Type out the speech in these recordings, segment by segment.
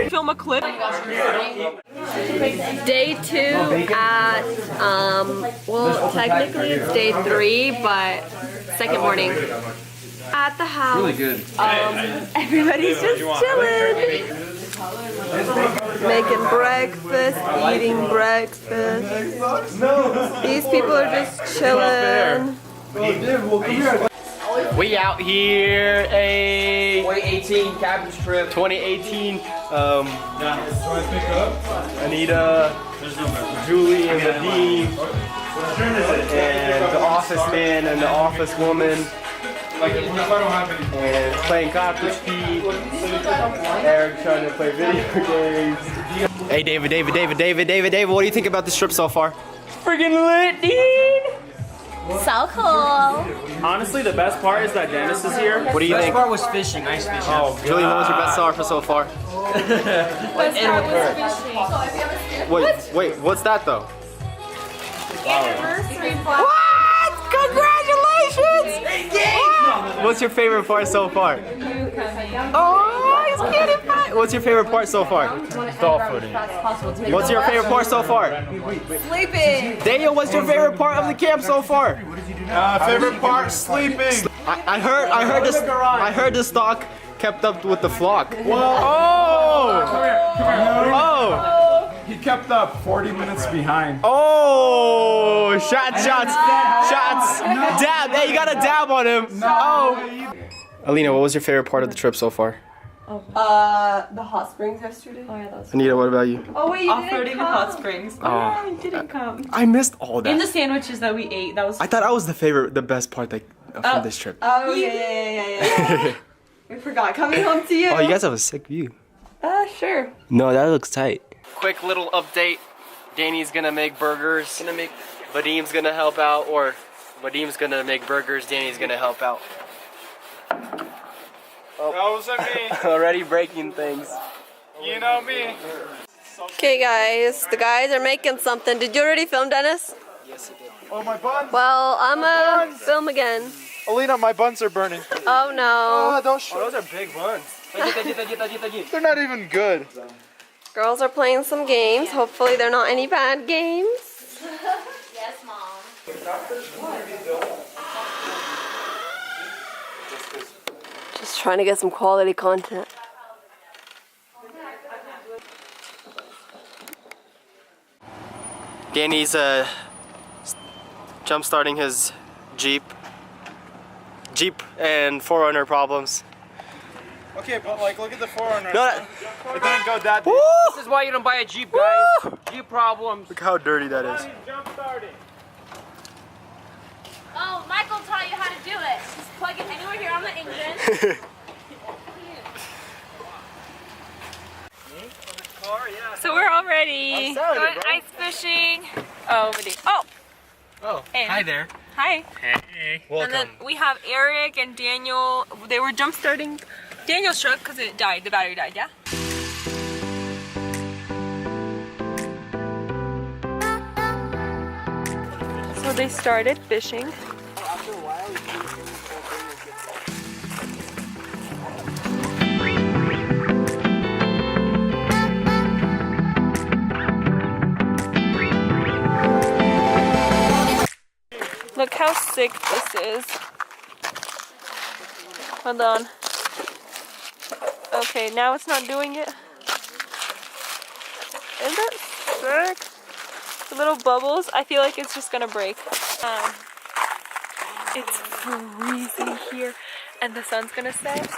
Film a clip. Day 2 at, well, technically it's day 3, but second morning at the house. Really good. Everybody's just chilling. Making breakfast, eating breakfast. These people are just chilling. We out here, a 2018 cabbage trip. 2018. Anita, Julie, and Nadeem, and the office man and the office woman, and playing Cottage Pete. Eric trying to play video games. Hey, David, what do you think about this trip so far? Friggin' lit, dude! So cool. Honestly, the best part is that Dennis is here. What do you think? The best part was fishing, ice fishing. Oh, Julie, what was your best star for so far? Wait, what's that though? Anniversary What? Congratulations! What's your favorite part so far? Oh, he's getting fat. What's your favorite part so far? Stall footing. What's your favorite part so far? Sleeping. Daniel, what's your favorite part of the camp so far? Favorite part, sleeping. I heard the stock kept up with the flock. Whoa! Oh! Come here. Oh! He kept up 40 minutes behind. Oh! Shots! Dab! Hey, you got a dab on him. Oh! Alina, what was your favorite part of the trip so far? The hot springs yesterday. Oh yeah, that was. Anita, what about you? Oh wait, you Off-roading in hot springs. Oh. I didn't come. I missed all that. And the sandwiches that we ate, that was. I thought that was the best part from this trip. Oh yeah. We forgot coming home to you. Oh, you guys have a sick view. Sure. No, that looks tight. Quick little update. Danny's gonna make burgers. Vadim's gonna help out, or Vadim's gonna make burgers. Danny's gonna help out. That wasn't me. Already breaking things. You know me. Okay, guys. The guys are making something. Did you already film, Dennis? Yes, he did. Oh, my buns. Well, I'm gonna film again. Alina, my buns are burning. Oh no. Don't show. Those are big buns. They're not even good. Girls are playing some games. Hopefully they're not any bad games. Yes, Mom. Just trying to get some quality content. Danny's jump starting his Jeep and 4Runner problems. Okay, but like, look at the 4Runner. No, It didn't go that deep. This is why you don't buy a Jeep, guys. Jeep problems. look how dirty that is. Jump starting. Oh, Michael taught you how to do it. Just plug it anywhere here on the engine. So we're all ready. Going ice fishing. Oh, Vadim. Oh, Oh, and- hi there. hi. Hey. Welcome. And then we have Eric and Daniel. They were jump starting Daniel's truck because it died. The battery died. Yeah. So they started fishing. Look how sick this is. Hold on. Okay, now it's not doing it. Isn't that sick? The little bubbles, I feel like it's just gonna break. It's freezing here and the sun's gonna set.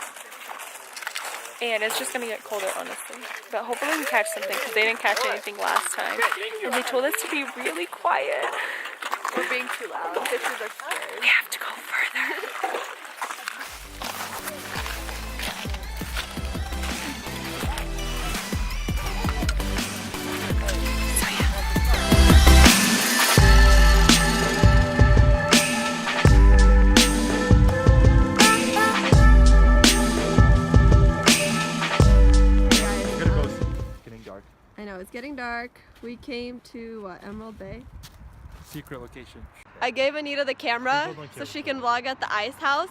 And it's just gonna get colder, honestly. But hopefully we can catch something because they didn't catch anything last time. And they told us to be really quiet. We're being too loud. The fishes are scared. We have to go further. I know, it's getting dark. We came to, what, Emerald Bay? Secret location. I gave Anita the camera so she can vlog at the ice house.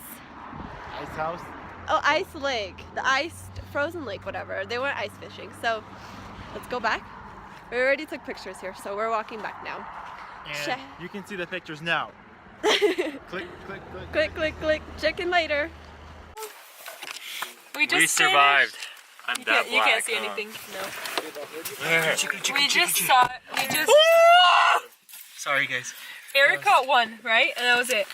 Ice house? Oh, ice lake. The ice, frozen lake, whatever. They went ice fishing. So let's go back. We already took pictures here, so we're walking back now. And you can see the pictures now. Click, click, click. Click, click, click. Chicken later. We just survived. I'm You that can't black. see anything. No. Chicken, We just saw. We just. Sorry, guys. Eric caught one, right? And that was it.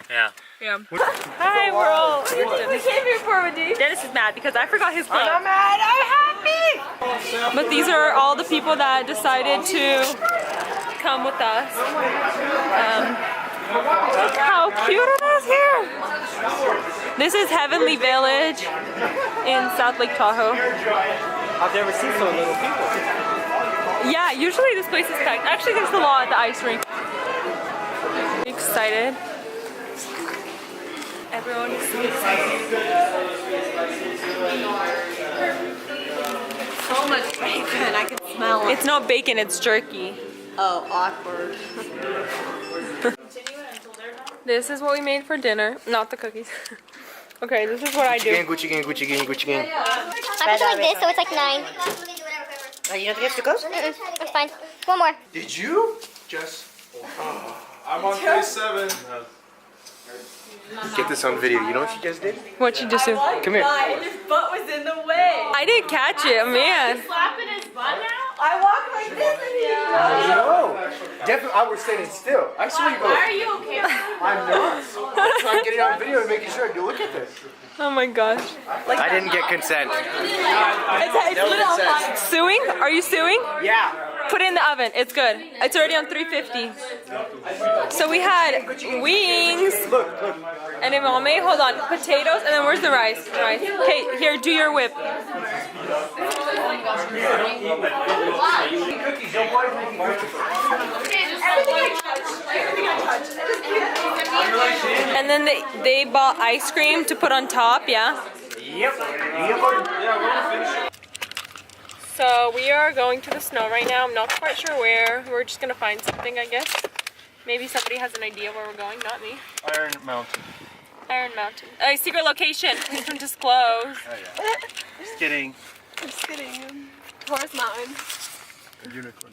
Yeah. Yeah. Hi, we're all. We came here for Dennis. Dennis is mad because I forgot his glove. I'm mad. I'm happy. But these are all the people that decided to come with us. Look how cute it is here. This is Heavenly Village in South Lake Tahoe. I've never seen so little people. Yeah, usually this place is packed. Actually, there's a lot at the ice rink. Excited. Everyone is so excited. So much bacon. I can smell it. It's not bacon, it's jerky. Oh, awkward. This is what we made for dinner. Not the cookies. Okay, this is what I do. Gucci gang, Gucci gang, Gucci gang. I'm just like this, so it's like 9. You don't think to go? That's fine. One more. Did you just? I'm on day 7. Get this on video. You know what you just did? What you just do? Come here. His butt was in the way. I didn't catch it, man. Slapping his butt now? I walked like this and he No. Definitely, I was standing still. I saw you go. Why are you okay with that? I'm not. I'm trying to get it on video and making sure. Look at this. Oh my gosh. I didn't get consent. It's little suing? Are you suing? Yeah. Put it in the oven. It's good. It's already on 350. So we had wings. And then mom made, hold on, potatoes, and then where's the rice? Okay, here, do your whip. And then they bought ice cream to put on top, yeah? Yep. So we are going to the snow right now. I'm not quite sure where. We're just gonna find something, I guess. Maybe somebody has an idea where we're going, not me. Iron Mountain. Iron Mountain. Secret location. Please don't disclose. Oh, yeah. Just kidding. Just kidding. Horse Mountain. Unicorn.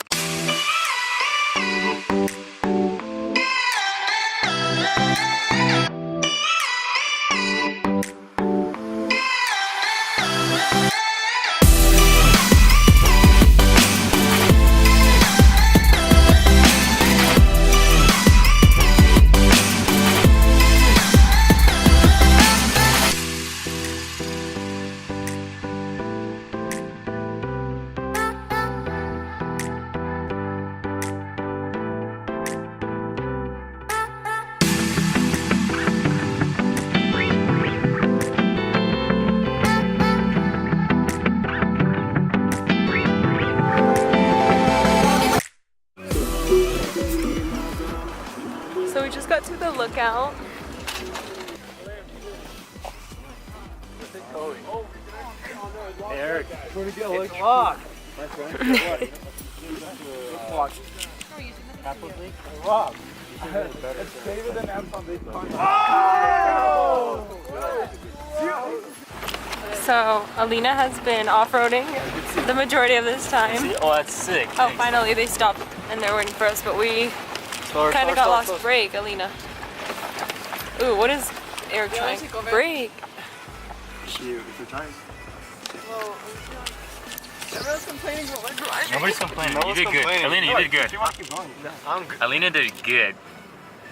So we just got to the lookout. Eric. It's locked. My friend. What? Apple League? Rob. It's David and Apple League. Oh! So Alina has been off-roading the majority of this time. Oh, that's sick. Oh, finally they stopped and they're waiting for us, but we kind of got lost. Brake, Alina. Ooh, what is Eric trying? Brake. Shoot, it's your time. Everyone's complaining about my driving. Nobody's complaining. No You one's did good. complaining. Alina, you did good. Keep going. Alina did good.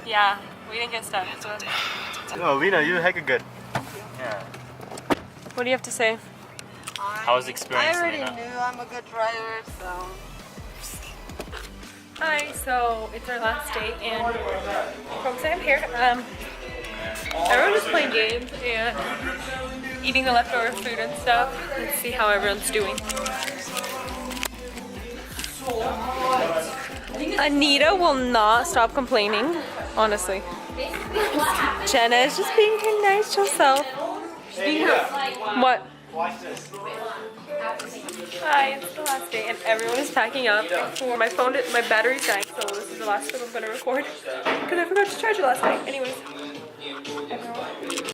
Yeah, we didn't get stuck. So. No, Lena, you hecka good. Yeah. What do you have to say? How was the experience, I already Alina? knew I'm a good driver, so. Hi, so it's our last day and from Sam here. Everyone's just playing games and eating the leftover food and stuff. Let's see how everyone's doing. Anita will not stop complaining, honestly. Jenna is just being her nice chill self. She's being her. What? Watch this. Hi, it's the last day and everyone is packing up. For my phone, my battery's dying, so this is the last clip I'm gonna record because I forgot to charge it last night. Anyways, everyone.